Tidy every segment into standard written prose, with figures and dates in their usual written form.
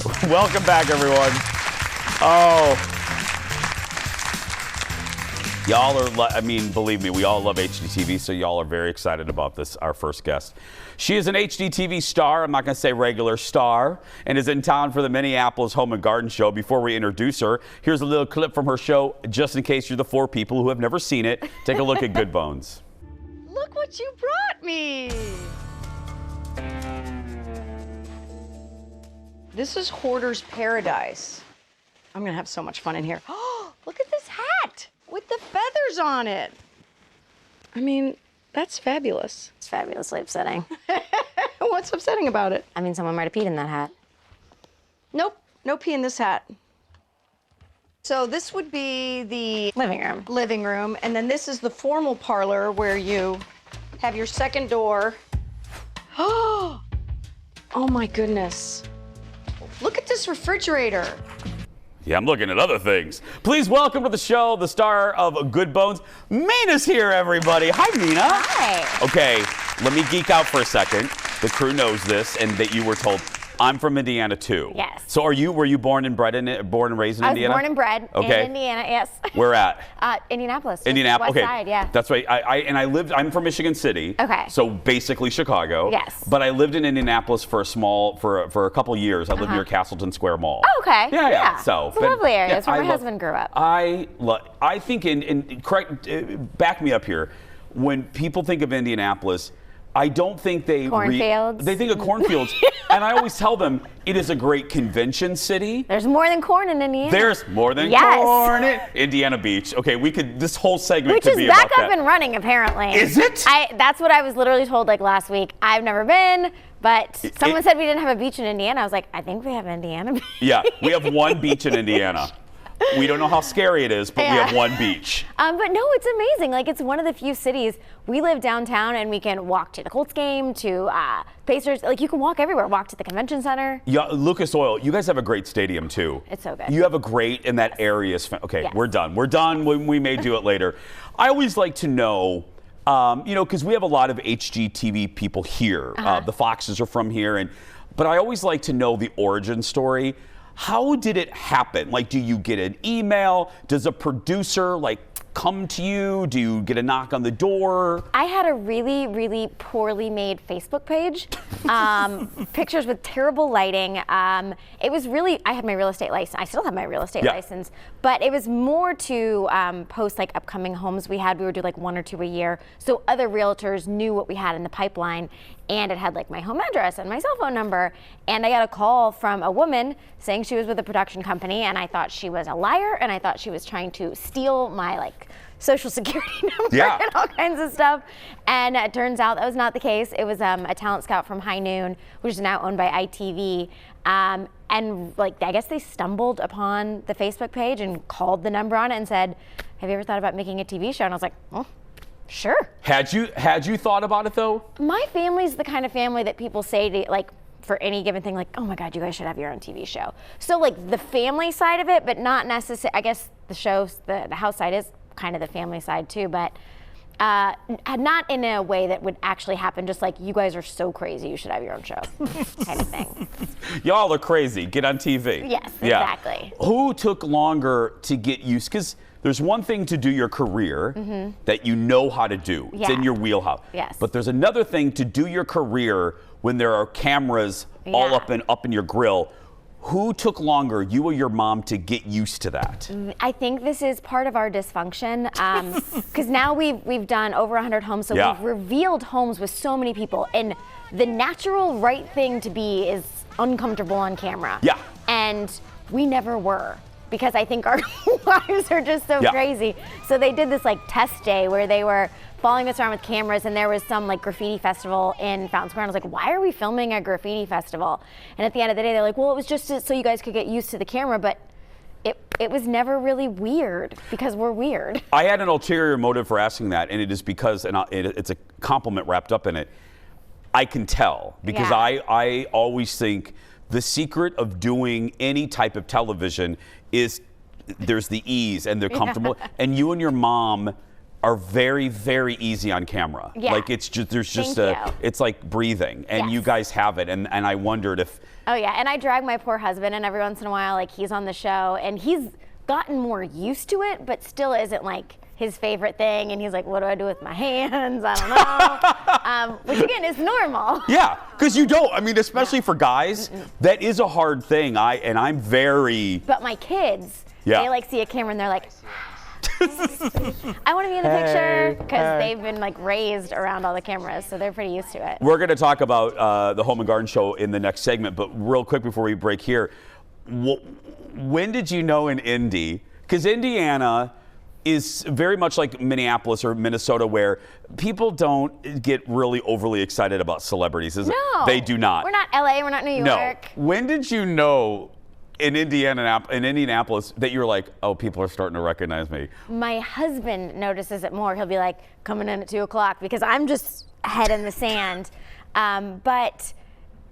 Welcome back, everyone. Oh. Y'all are, I mean, believe me, we all love HGTV, so y'all are very excited about this, our first guest. She is an HGTV star, I'm not going to say regular star, and is in town for the Minneapolis Home and Garden Show. Before we introduce her, here's a little clip from her show, just in case you're the 4 people who have never seen it. Take a look at Good Bones. Look what you brought me. This is Hoarder's Paradise. I'm going to have so much fun in here. Oh, look at this hat with the feathers on it. I mean, that's fabulous. It's fabulously upsetting. What's upsetting about it? I mean, someone might have peed in that hat. Nope, no pee in this hat. So this would be the living room, and then this is the formal parlor where you have your second door. Oh my goodness. Look at this refrigerator. Yeah, I'm looking at other things. Please welcome to the show the star of Good Bones. Mina's here, everybody. Hi, Mina. Hi. Okay, let me geek out for a second. The crew knows this, and that you were told. I'm from Indiana too. Yes. So were you born and raised in Indiana? I was born and bred in Indiana, yes. Where at? Indianapolis. Indianapolis. West Okay. side, yeah. That's right. I'm from Michigan City. Okay. So basically Chicago. Yes. But I lived in Indianapolis for a couple years. I lived near Castleton Square Mall. Oh, okay. Yeah. So it's a lovely area. Yeah, That's where my husband grew up. I think back me up here. When people think of Indianapolis, I don't think they cornfields. They think of cornfields, and I always tell them it is a great convention city. There's more than corn in Indiana. There's more than corn in Indiana Beach. Okay, this whole segment could be about that. Which is back up and running, apparently. Is it? That's what I was literally told like last week. I've never been, but someone said we didn't have a beach in Indiana. I was like, I think we have Indiana Beach. Yeah, we have one beach in Indiana. We don't know how scary it is, but we have one beach. But no, it's amazing. Like, it's one of the few cities. We live downtown, and we can walk to the Colts game, to Pacers. Like, you can walk everywhere. Walk to the convention center. Yeah, Lucas Oil, you guys have a great stadium, too. It's so good. You have a great, and that area is, okay, yes. We're done. We're done. We may do it later. I always like to know, because we have a lot of HGTV people here. The Foxes are from here, but I always like to know the origin story. How did it happen? Like, do you get an email? Does a producer come to you? Do you get a knock on the door? I had a really, really poorly made Facebook page. Pictures with terrible lighting. It was really, I had my real estate license. I still have my real estate license, but it was more to post upcoming homes we had. We would do 1 or 2 a year. So other realtors knew what we had in the pipeline, and it had my home address and my cell phone number. And I got a call from a woman saying she was with a production company, and I thought she was a liar, and I thought she was trying to steal my social security number and all kinds of stuff. And it turns out that was not the case. It was a talent scout from High Noon, which is now owned by ITV. And I guess they stumbled upon the Facebook page and called the number on it and said, have you ever thought about making a TV show? And I was like, well, sure. Had you thought about it though? My family's the kind of family that people say to for any given thing, oh my God, you guys should have your own TV show. So the family side of it, but not necessarily, I guess the house side is kind of the family side too, but not in a way that would actually happen, just you guys are so crazy, you should have your own show kind of thing. Y'all are crazy, get on TV. Yes, exactly. Who took longer to get used, because there's one thing to do your career that you know how to do. It's in your wheelhouse. Yes. But there's another thing to do your career when there are cameras all up in your grill. Who took longer, you or your mom, to get used to that? I think this is part of our dysfunction, because now we've done over 100 homes, so we've revealed homes with so many people, and the natural right thing to be is uncomfortable on camera. Yeah. And we never were, because I think our lives are just so crazy. So they did this test day where they were following us around with cameras, and there was some graffiti festival in Fountain Square, and I was like, why are we filming a graffiti festival? And at the end of the day, they're like, well, it was just so you guys could get used to the camera, but it was never really weird, because we're weird. I had an ulterior motive for asking that, and it is because, and it's a compliment wrapped up in it, I can tell, because I always think the secret of doing any type of television is there's the ease and they're comfortable, and you and your mom are very, very easy on camera. Yeah. Like it's just, there's just Thank you. it's like breathing, and you Yes. guys have it, and I wondered if. Oh yeah, and I drag my poor husband, and every once in a while, like he's on the show, and he's gotten more used to it, but still isn't like his favorite thing, and he's like, what do I do with my hands? I don't know. Which again is normal. Yeah, because you don't. I mean, especially for guys, that is a hard thing. I'm very. But my kids, Yeah. they like see a camera and they're like, I want to be in the picture, because they've been like raised around all the cameras, so they're pretty used to it. We're going to talk about the Home and Garden Show in the next segment, but real quick before we break here, when did you know in Indy? Because Indiana is very much like Minneapolis or Minnesota, where people don't get really overly excited about celebrities. Is it? No, They do not. We're not LA, we're not New York. No. When did you know in Indianapolis that you're like, oh, people are starting to recognize me? My husband notices it more. He'll be like, coming in at 2 o'clock, because I'm just head in the sand. But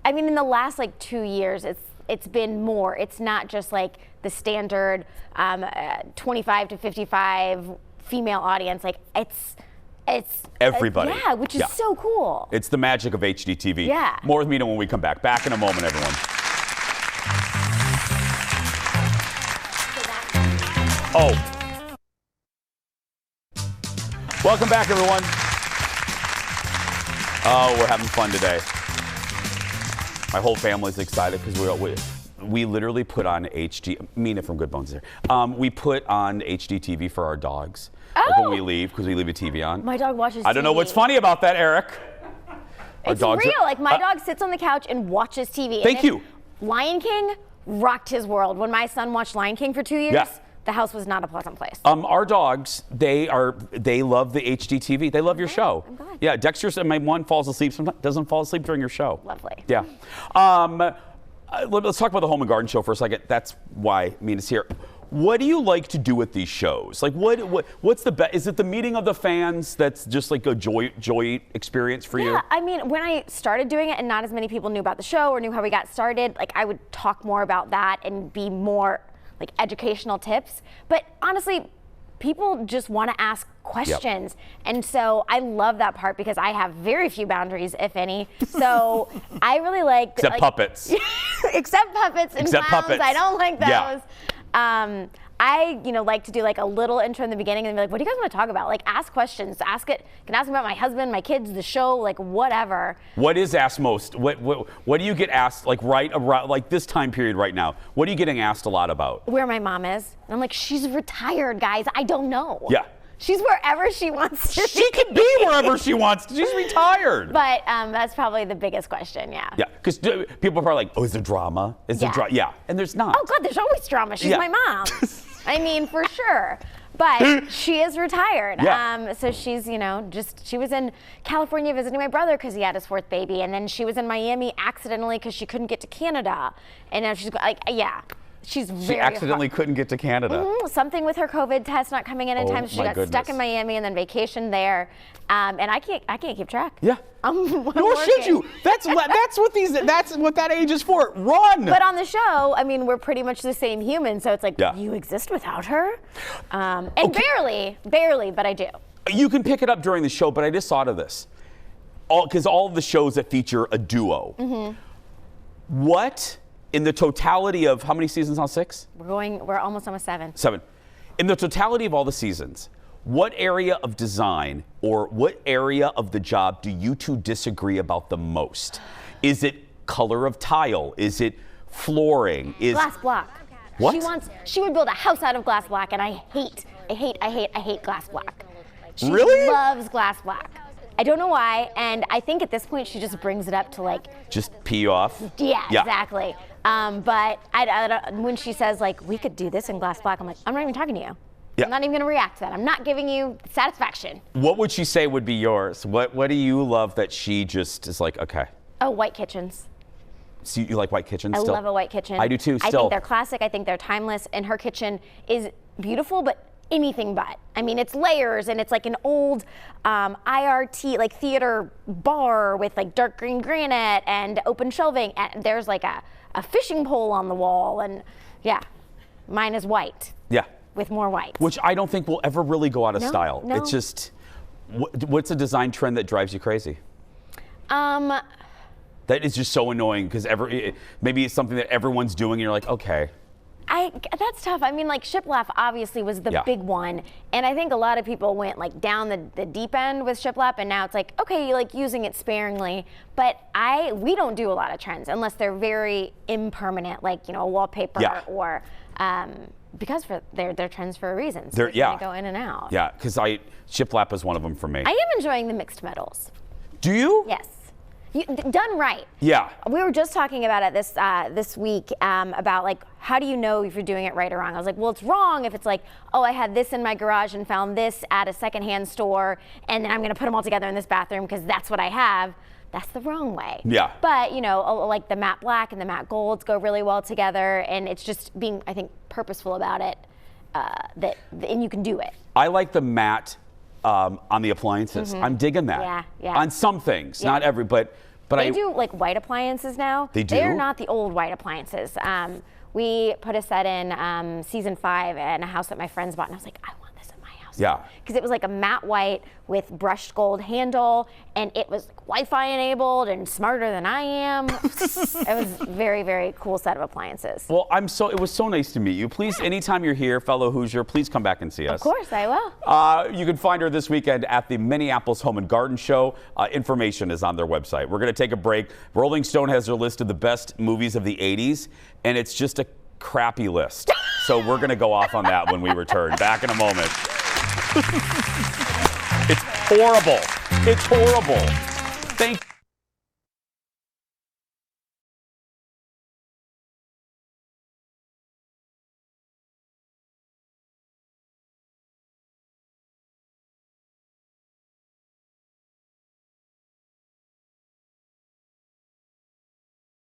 I mean, in the last like 2 years, it's been more. It's not just like the standard 25 to 55 female audience. Like it's everybody. Yeah, which is so cool. It's the magic of HGTV. Yeah. More with Mina when we come back. Back in a moment, everyone. Oh. Welcome back, everyone. Oh, we're having fun today. My whole family's excited because we literally put on Mina from Good Bones here. We put on HGTV for our dogs. Like when we leave, because we leave a TV on. My dog watches I don't know TV. what's funny about that, Eric. It's real. Like my dog sits on the couch and watches TV. Thank you. Lion King rocked his world. When my son watched Lion King for 2 years, the house was not a pleasant place. Our dogs, they love the HGTV. They love your show. I'm glad. Yeah, Dexter's, my one falls asleep sometimes, doesn't fall asleep during your show. Lovely. Yeah. Let's talk about the Home and Garden Show for a second. That's why Mina's here. What do you like to do with these shows? Like, what's the best? Is it the meeting of the fans that's just like a joy experience for you? Yeah, I mean, when I started doing it and not as many people knew about the show or knew how we got started, like I would talk more about that and be more like educational tips. But honestly, people just want to ask questions. And so I love that part because I have very few boundaries, if any. So I really like— Except puppets. Except puppets and Except clowns. puppets. I don't like those. Yeah. I like to do like a little intro in the beginning and be like, what do you guys want to talk about? Like ask questions. You can ask me about my husband, my kids, the show, like whatever. What is asked most? What do you get asked like right around like this time period right now? What are you getting asked a lot about? Where my mom is. And I'm like, she's retired, guys. I don't know. Yeah. She's wherever she wants to She can be wherever she wants to. She's retired. But that's probably the biggest question, yeah. Yeah, because people are probably like, oh, is there drama? Is there drama? Yeah, and there's not. Oh, God, there's always drama. She's Yeah. my mom. I mean, for sure. But she is retired. Yeah. So she's, she was in California visiting my brother because he had his 4th baby. And then she was in Miami accidentally because she couldn't get to Canada. And now she's like, she's very She accidentally couldn't get to Canada. Something with her COVID test not coming in time, so she got stuck in Miami and then vacationed there. And I can't keep track. Yeah. Nor should you. That's what that age is for. Run. But on the show, I mean, we're pretty much the same human, so it's like, you exist without her? And barely, but I do. You can pick it up during the show, but I just thought of this. Because all of the shows that feature a duo, what, in the totality of, how many seasons now, 6? We're almost on 7. 7. In the totality of all the seasons, what area of design or what area of the job do you two disagree about the most? Is it color of tile? Is it flooring? Glass block. What? She would build a house out of glass block, and I hate glass block. She really? loves glass block. I don't know why, and I think at this point she just brings it up to like— Just pee off? Yeah. Exactly. But when she says like, we could do this in glass block, I'm like, I'm not even talking to you. Yeah. I'm not even gonna react to that. I'm not giving you satisfaction. What would she say would be yours? What do you love that she just is like, okay? Oh, white kitchens. So you like white kitchens I still? love a white kitchen. I do too, I still. think they're classic. I think they're timeless. And her kitchen is beautiful, but anything but. I mean, it's layers, and it's like an old IRT, like theater bar with like dark green granite and open shelving. And there's like a fishing pole on the wall, and mine is white. Yeah. with more white. Which I don't think will ever really go out of style. No. It's just, what's a design trend that drives you crazy? That is just so annoying because maybe it's something that everyone's doing and you're like, okay. That's tough. I mean, like shiplap obviously was the big one, and I think a lot of people went like down the deep end with shiplap, and now it's like, okay, you like using it sparingly. But we don't do a lot of trends unless they're very impermanent, like a wallpaper or because they're trends for a reason. So they're gonna go in and out. Yeah, because shiplap is one of them for me. I am enjoying the mixed metals. Do you? Yes. Done right. Yeah. We were just talking about it this week about like how do you know if you're doing it right or wrong? I was like, well, it's wrong if it's like, oh, I had this in my garage and found this at a secondhand store, and then I'm gonna put them all together in this bathroom because that's what I have. That's the wrong way. Yeah. But like the matte black and the matte golds go really well together, and it's just being, I think, purposeful about it. And you can do it. I like the matte. On the appliances. I'm digging that. Yeah. On some things, not every, but they do like white appliances now. They do? They're not the old white appliances. We put a set in season 5 in a house that my friends bought, and I was like, I want this in my house. Yeah. Because it was like a matte white with brushed gold handle, and it was like Wi-Fi enabled and smarter than I am. It was a very, very cool set of appliances. Well, it was so nice to meet you. Please, anytime you're here, fellow Hoosier, please come back and see us. Of course, I will. You can find her this weekend at the Minneapolis Home and Garden Show. Information is on their website. We're going to take a break. Rolling Stone has their list of the best movies of the 80s, and it's just a crappy list. So we're going to go off on that when we return. Back in a moment. It's horrible. It's horrible. Thank